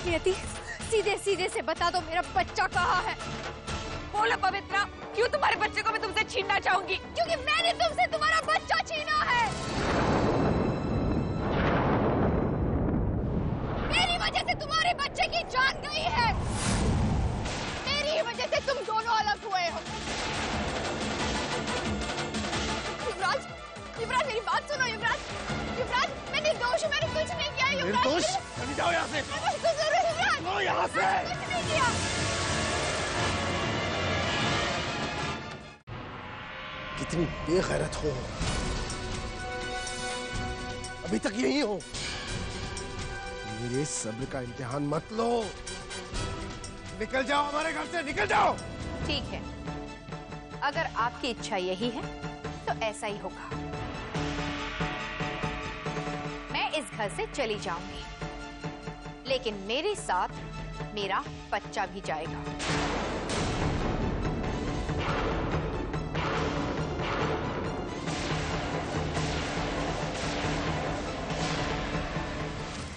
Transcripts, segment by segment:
नियति, सीधे सीधे से बता दो मेरा बच्चा कहाँ है? बोलो पवित्रा, क्यों तुम्हारे बच्चे को मैं तुमसे छीनना चाहूंगी? क्योंकि मैंने तुमसे तुम्हारा बच्चा छीना है। मेरी वजह से तुम्हारे बच्चे की जान गई है। मेरी ही वजह से तुम दोनों अलग हुए हो। युवराज, युवराज मेरी बात सुनो। युवराज, युवराज मैं निर्दोष हूँ, मैंने कुछ नहीं किया। युवराज निर्दोष? चली जाओ यहाँ से। युवराज, लो यहाँ से। मैंने कुछ नहीं किया। कितनी बेगैरत हो, अभी तक यही हो। मेरे सब्र का इम्तिहान मत लो। निकल जाओ हमारे घर से, निकल जाओ। ठीक है, अगर आपकी इच्छा यही है तो ऐसा ही होगा। मैं इस घर से चली जाऊंगी, लेकिन मेरे साथ मेरा बच्चा भी जाएगा।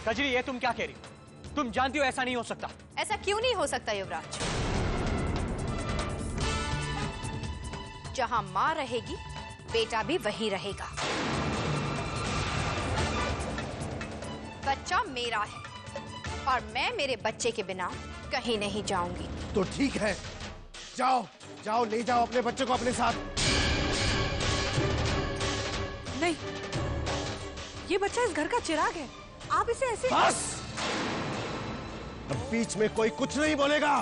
कजरी, ये तुम क्या कह रही हो? तुम जानती हो ऐसा नहीं हो सकता। ऐसा क्यों नहीं हो सकता युवराज? जहां मां रहेगी बेटा भी वही रहेगा। बच्चा मेरा है और मैं मेरे बच्चे के बिना कहीं नहीं जाऊंगी। तो ठीक है, जाओ जाओ, ले जाओ अपने बच्चे को अपने साथ। नहीं, ये बच्चा इस घर का चिराग है, आप इसे ऐसे। बस, अब बीच में कोई कुछ नहीं बोलेगा।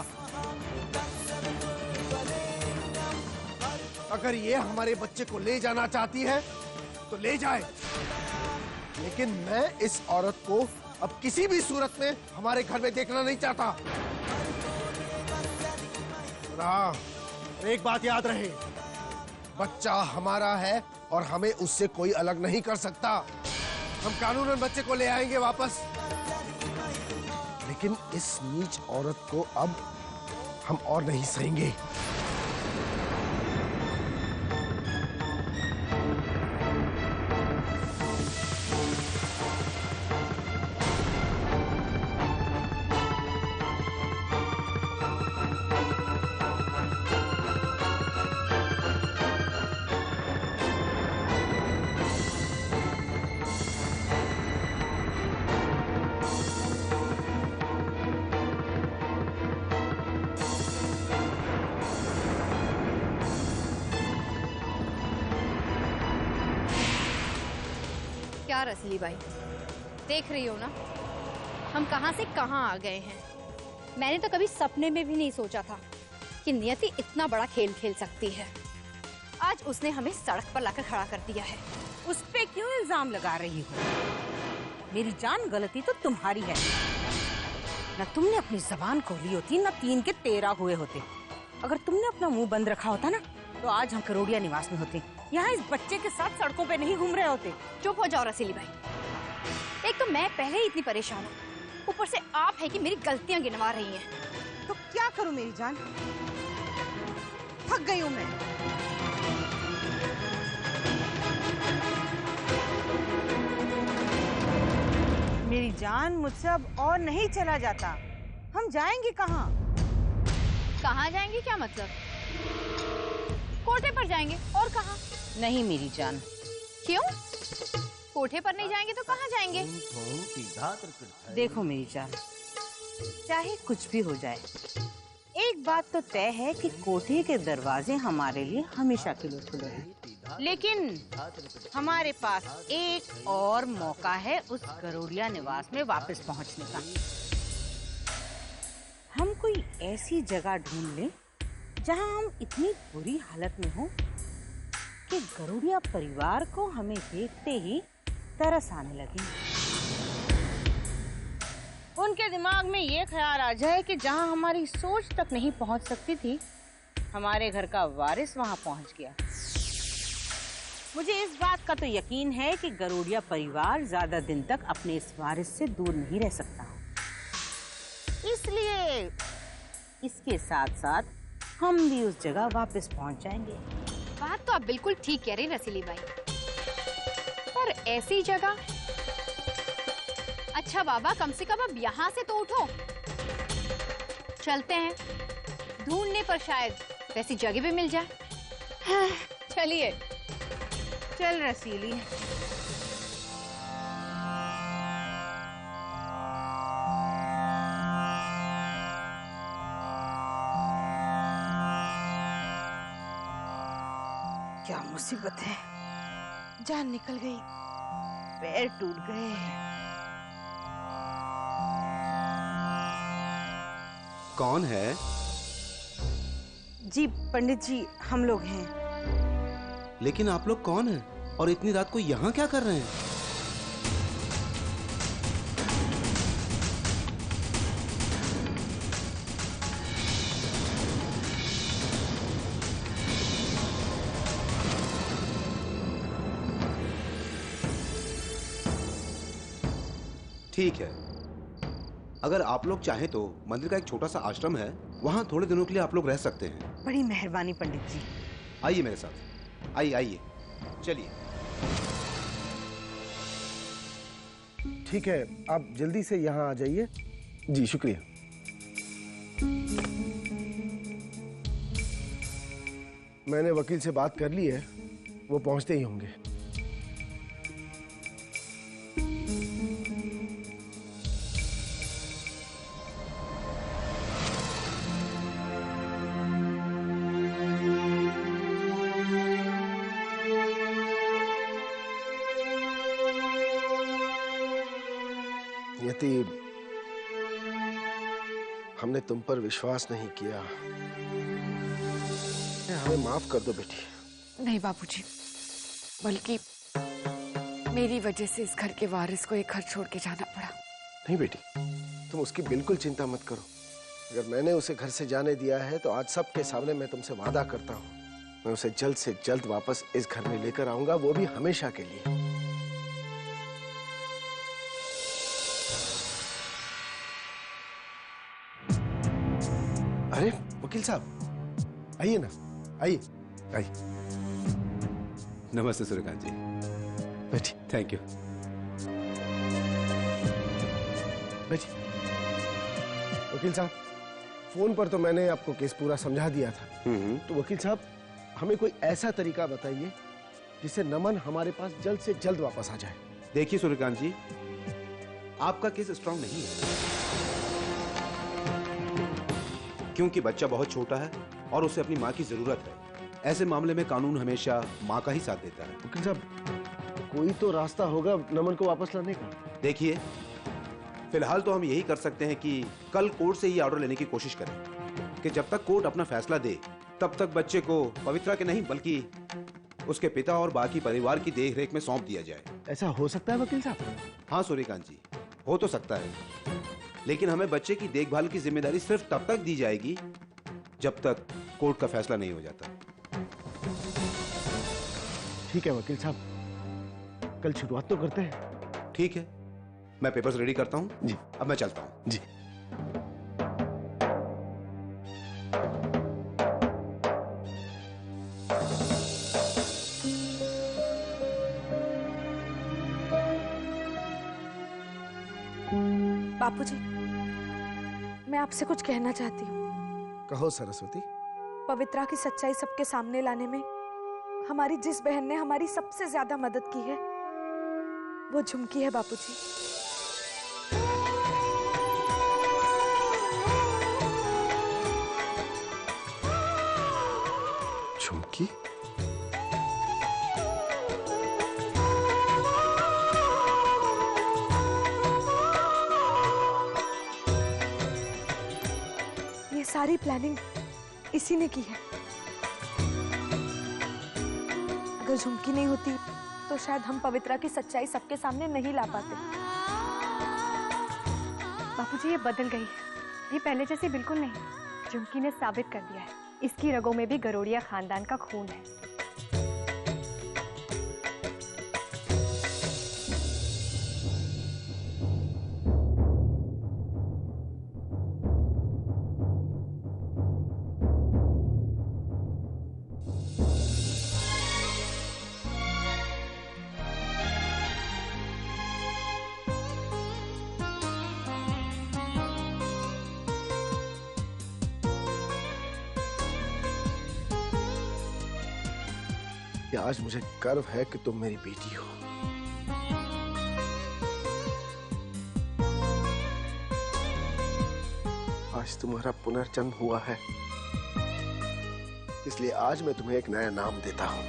अगर ये हमारे बच्चे को ले जाना चाहती है तो ले जाए, लेकिन मैं इस औरत को अब किसी भी सूरत में हमारे घर में देखना नहीं चाहता। हाँ, एक बात याद रहे, बच्चा हमारा है और हमें उससे कोई अलग नहीं कर सकता। हम कानूनन बच्चे को ले आएंगे वापस, लेकिन इस नीच औरत को अब हम और नहीं सहेंगे। क्या रसली बाई, देख रही हो ना हम कहां से कहां आ गए हैं। मैंने तो कभी सपने में भी नहीं सोचा था कि नियति इतना बड़ा खेल खेल सकती है। आज उसने हमें सड़क पर लाकर खड़ा कर दिया है। उस पे क्यों इल्जाम लगा रही हो? मेरी जान, गलती तो तुम्हारी है। न तुमने अपनी जबान खोली होती, न 3 के 13 हुए होते। अगर तुमने अपना मुंह बंद रखा होता ना, तो आज हम करोड़िया निवास में होते, यहाँ इस बच्चे के साथ सड़कों पे नहीं घूम रहे होते। चुप हो जाओ रसीली भाई, एक तो मैं पहले ही इतनी परेशान हूँ, ऊपर से आप है कि मेरी गलतियां गिनवा रही हैं। तो क्या करूं मेरी जान, थक गई हूं मैं। मेरी जान, मुझसे अब और नहीं चला जाता। हम जाएंगे कहाँ? कहाँ जाएंगे क्या मतलब? कोठे पर जाएंगे, और कहाँ? नहीं मेरी जान। क्यों? कोठे पर नहीं जाएंगे तो कहाँ जाएंगे? देखो मेरी जान, चाहे कुछ भी हो जाए, एक बात तो तय है कि कोठे के दरवाजे हमारे लिए हमेशा के लिए खुले हैं। लेकिन हमारे पास एक और मौका है उस गरोड़िया निवास में वापस पहुंचने का। हम कोई ऐसी जगह ढूंढ लें जहां हम इतनी बुरी हालत में हो कि गरोड़िया परिवार को हमें देखते ही तरस आने लगे। उनके दिमाग में ये ख्याल आ जाए कि जहां हमारी सोच तक नहीं पहुंच सकती थी, हमारे घर का वारिस वहां पहुंच गया। मुझे इस बात का तो यकीन है कि गरोड़िया परिवार ज्यादा दिन तक अपने इस वारिस से दूर नहीं रह सकता। इसलिए इसके साथ साथ हम भी उस जगह वापस पहुंच जाएंगे। बात तो आप बिल्कुल ठीक कह रही रसीली बाई, पर ऐसी जगह अच्छा बाबा, कम से कम अब यहाँ से तो उठो। चलते हैं, ढूंढने पर शायद वैसी जगह भी मिल जाए। चलिए। चल रसीली। क्या मुसीबत है, जान निकल गई, पैर टूट गए। कौन है? जी पंडित जी, हम लोग हैं। लेकिन आप लोग कौन हैं और इतनी रात को यहाँ क्या कर रहे हैं? ठीक है, अगर आप लोग चाहें तो मंदिर का एक छोटा सा आश्रम है, वहां थोड़े दिनों के लिए आप लोग रह सकते हैं। बड़ी मेहरबानी पंडित जी। आइए मेरे साथ, आइए आइए, चलिए। ठीक है, आप जल्दी से यहाँ आ जाइए। जी शुक्रिया। मैंने वकील से बात कर ली है, वो पहुंचते ही होंगे। यति, हमने तुम पर विश्वास नहीं किया। हमें माफ कर दो बेटी। नहीं बाबूजी, बल्कि मेरी वजह से इस घर के वारिस को एक घर छोड़ के जाना पड़ा। नहीं बेटी, तुम उसकी बिल्कुल चिंता मत करो। अगर मैंने उसे घर से जाने दिया है तो आज सबके सामने मैं तुमसे वादा करता हूँ, मैं उसे जल्द से जल्द वापस इस घर में लेकर आऊंगा, वो भी हमेशा के लिए। अरे वकील साहब, आइए ना, आइए आइए। नमस्ते सूर्यकांत जी। बैठिए। Thank you. बैठिए। वकील साहब, फोन पर तो मैंने आपको केस पूरा समझा दिया था। तो वकील साहब, हमें कोई ऐसा तरीका बताइए जिससे नमन हमारे पास जल्द से जल्द वापस आ जाए। देखिए सूर्यकांत जी, आपका केस स्ट्रांग नहीं है, क्योंकि बच्चा बहुत छोटा है और उसे अपनी माँ की जरूरत है। ऐसे मामले में कानून हमेशा माँ का ही साथ देता है। वकील साहब, कोई तो रास्ता होगा नमन को वापस लाने का। देखिए, फिलहाल तो हम यही कर सकते हैं कि कल कोर्ट से ही ऑर्डर लेने की कोशिश करें कि जब तक कोर्ट अपना फैसला दे तब तक बच्चे को पवित्रा के नहीं बल्कि उसके पिता और बाकी परिवार की देखरेख में सौंप दिया जाए। ऐसा हो सकता है वकील साहब? हाँ सूर्यकांत जी, हो तो सकता है, लेकिन हमें बच्चे की देखभाल की जिम्मेदारी सिर्फ तब तक दी जाएगी जब तक कोर्ट का फैसला नहीं हो जाता। ठीक है वकील साहब, कल शुरुआत तो करते हैं। ठीक है, मैं पेपर्स रेडी करता हूँ जी। अब मैं चलता हूँ। जी। बापूजी, मैं आपसे कुछ कहना चाहती हूँ। कहो सरस्वती। पवित्रा की सच्चाई सबके सामने लाने में हमारी जिस बहन ने हमारी सबसे ज्यादा मदद की है वो झुमकी है बापूजी। झुमकी? ये सारी प्लानिंग इसी ने की है। अगर झुमकी नहीं होती तो शायद हम पवित्रा की सच्चाई सबके सामने नहीं ला पाते। बापूजी, ये बदल गई, ये पहले जैसी बिल्कुल नहीं। झुमकी ने साबित कर दिया है, इसकी रगों में भी गरोड़िया खानदान का खून है। कि आज मुझे गर्व है कि तुम मेरी बेटी हो। आज तुम्हारा पुनर्जन्म हुआ है, इसलिए आज मैं तुम्हें एक नया नाम देता हूं।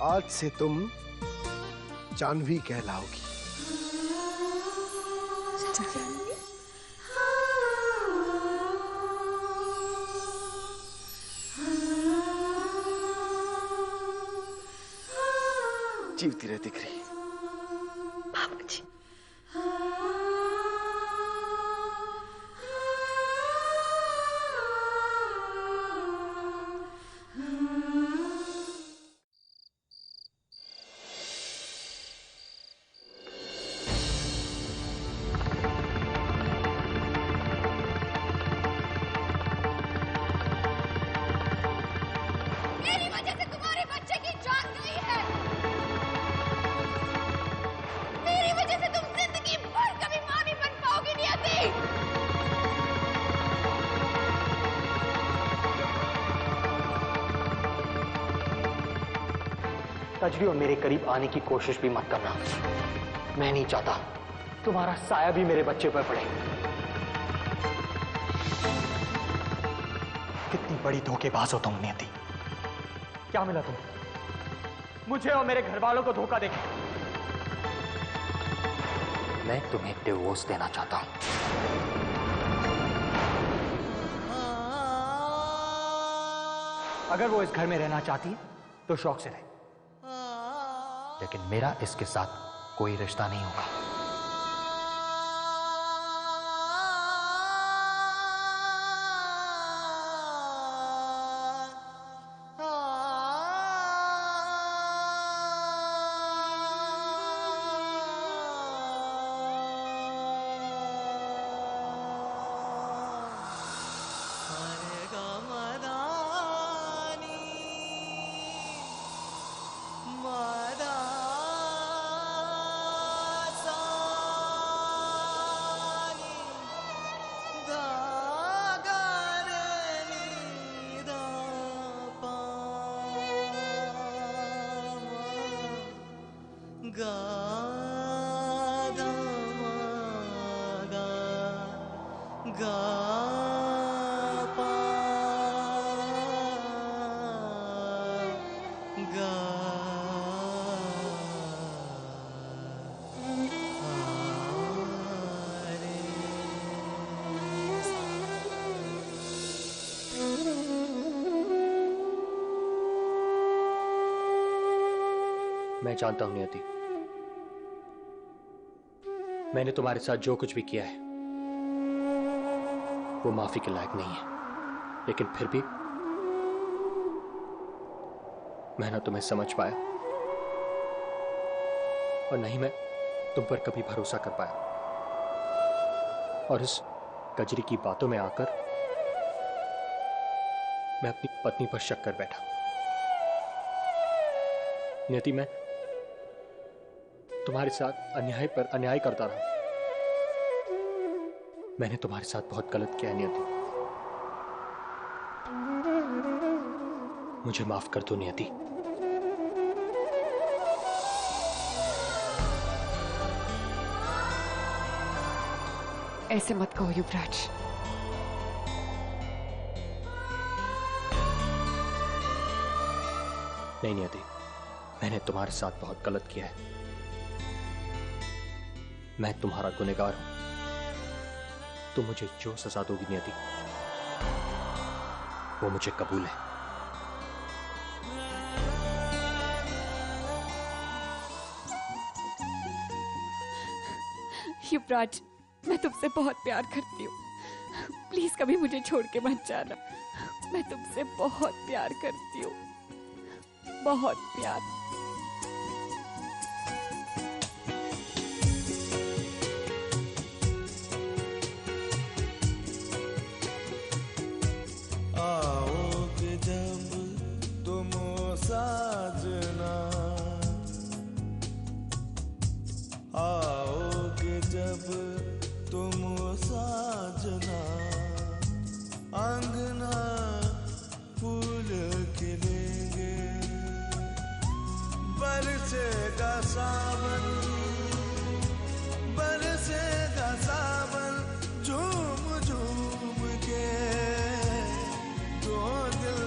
आज से तुम जानवी कहलाओगी। जीवती रहे दिख रही। बाबूजी। मेरी वजह से तुम्हारे बच्चे की जान गई है। मेरी वजह से तुम जिंदगी भर कभी मां नहीं बन पाओगी नियति। कजरी और मेरे करीब आने की कोशिश भी मत करना। मैं नहीं चाहता तुम्हारा साया भी मेरे बच्चे पर पड़े। कितनी बड़ी धोखेबाज हो तुम नियति। क्या मिला तुम मुझे और मेरे घर वालों को धोखा देके? मैं तुम्हें डिवोर्स देना चाहता हूं। अगर वो इस घर में रहना चाहती है तो शौक से रहे, लेकिन मेरा इसके साथ कोई रिश्ता नहीं होगा। मैं जानता हूं नियति, मैंने तुम्हारे साथ जो कुछ भी किया है वो माफी के लायक नहीं है, लेकिन फिर भी मैं ना तुम्हें समझ पाया और नहीं मैं तुम पर कभी भरोसा कर पाया। और इस कजरी की बातों में आकर मैं अपनी पत्नी पर शक कर बैठा। नियति, मैं तुम्हारे साथ अन्याय पर अन्याय करता रहा। मैंने तुम्हारे साथ बहुत गलत किया नियति। मुझे माफ कर दो नियति। ऐसे मत कहो युवराज। नहीं नियति, मैंने तुम्हारे साथ बहुत गलत किया है। मैं तुम्हारा गुनहगार हूं। तुम मुझे जो सजा दोगी नियति, वो मुझे कबूल है। युवराज, मैं तुमसे बहुत प्यार करती हूँ। प्लीज कभी मुझे छोड़ के मत जाना। मैं तुमसे बहुत प्यार करती हूँ, बहुत प्यार। आओगे जब तुम साजना, आओगे जब तुम साजना, अंगना फूल खिलेंगे, सावन बरसेगा सावन झूम झूम के दो दिल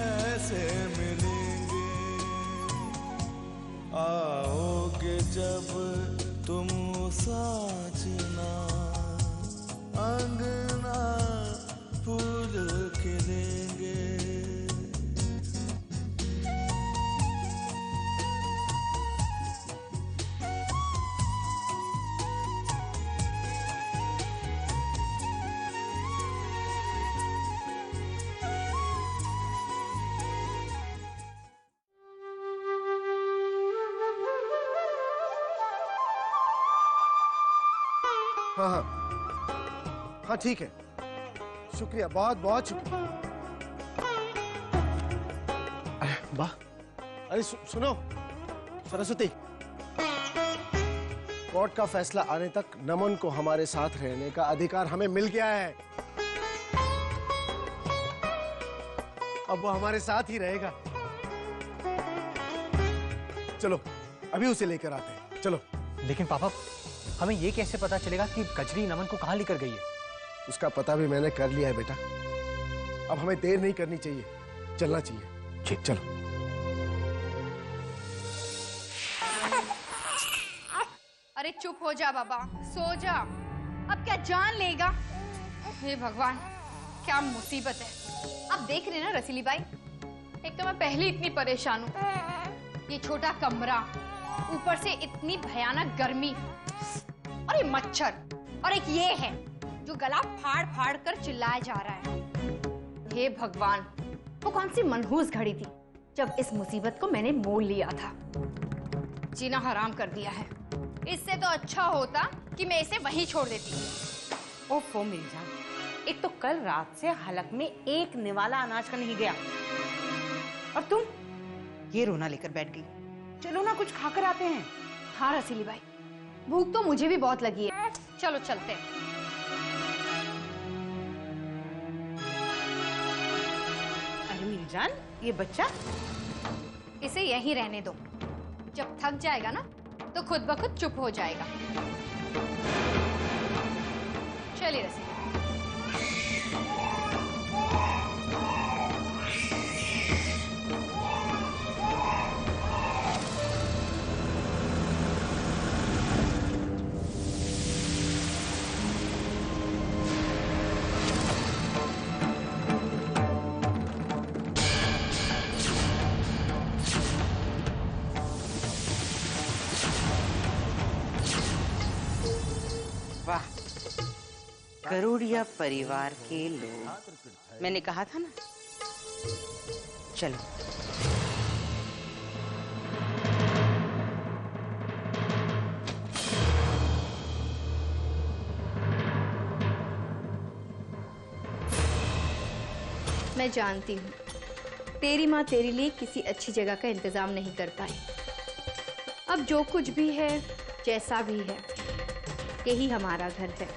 ऐसे मिलेंगे आओगे जब तुम साजना अंगना फूल खिलेंगे हाँ हाँ हाँ ठीक है, शुक्रिया, बहुत बहुत शुक्रिया। अरे वाह, अरे सुनो सरस्वती, कोर्ट का फैसला आने तक नमन को हमारे साथ रहने का अधिकार हमें मिल गया है। अब वो हमारे साथ ही रहेगा। चलो अभी उसे लेकर आते हैं, चलो। लेकिन पापा, हमें ये कैसे पता चलेगा कि कजरी नमन को कहाँ लेकर गई है? उसका पता भी मैंने कर लिया है बेटा। अब हमें देर नहीं करनी चाहिए, चलना चाहिए। ठीक, चलो। अरे चुप हो जा बाबा, सो जा। अब क्या जान लेगा? हे भगवान, क्या मुसीबत है। अब देख रहे ना रसीली बाई, एक तो मैं पहले इतनी परेशान हूँ, ये छोटा कमरा, ऊपर से इतनी भयानक गर्मी, और ये मच्छर, और एक ये है जो गला फाड़ फाड़ कर चिल्लाया जा रहा है। हे भगवान, वो कौन सी मनहूस घड़ी थी जब इस मुसीबत को मैंने मोल लिया था। जीना हराम कर दिया है। इससे तो अच्छा होता कि मैं इसे वहीं छोड़ देती। ओफो मेरी जान, एक तो कल रात से हलक में एक निवाला अनाज का नहीं गया, और तुम ये रोना लेकर बैठ गई। चलो ना कुछ खाकर आते हैं। हाँ रसीली बाई, भूख तो मुझे भी बहुत लगी है। चलो चलते हैं। अरे मेरी जान, ये बच्चा, इसे यहीं रहने दो। जब थक जाएगा ना तो खुद ब खुद चुप हो जाएगा। चलिए रसीली। वाह, गरुड़िया परिवार के लोग, मैंने कहा था ना। चलो मैं जानती हूँ तेरी माँ तेरे लिए किसी अच्छी जगह का इंतजाम नहीं कर पाई। अब जो कुछ भी है, जैसा भी है, यही हमारा घर है।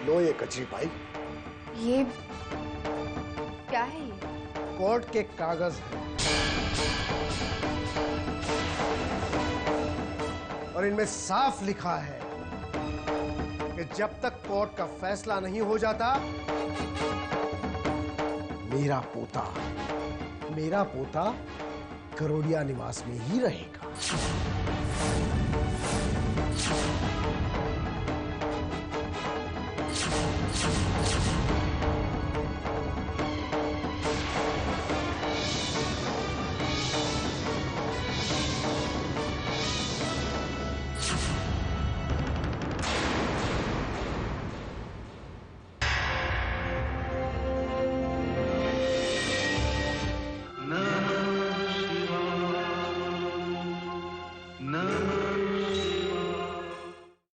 लो ये कचरी पाई। ये क्या है? ये कोर्ट के कागज हैं और इनमें साफ लिखा है कि जब तक कोर्ट का फैसला नहीं हो जाता, मेरा पोता गरुड़िया निवास में ही रहेगा।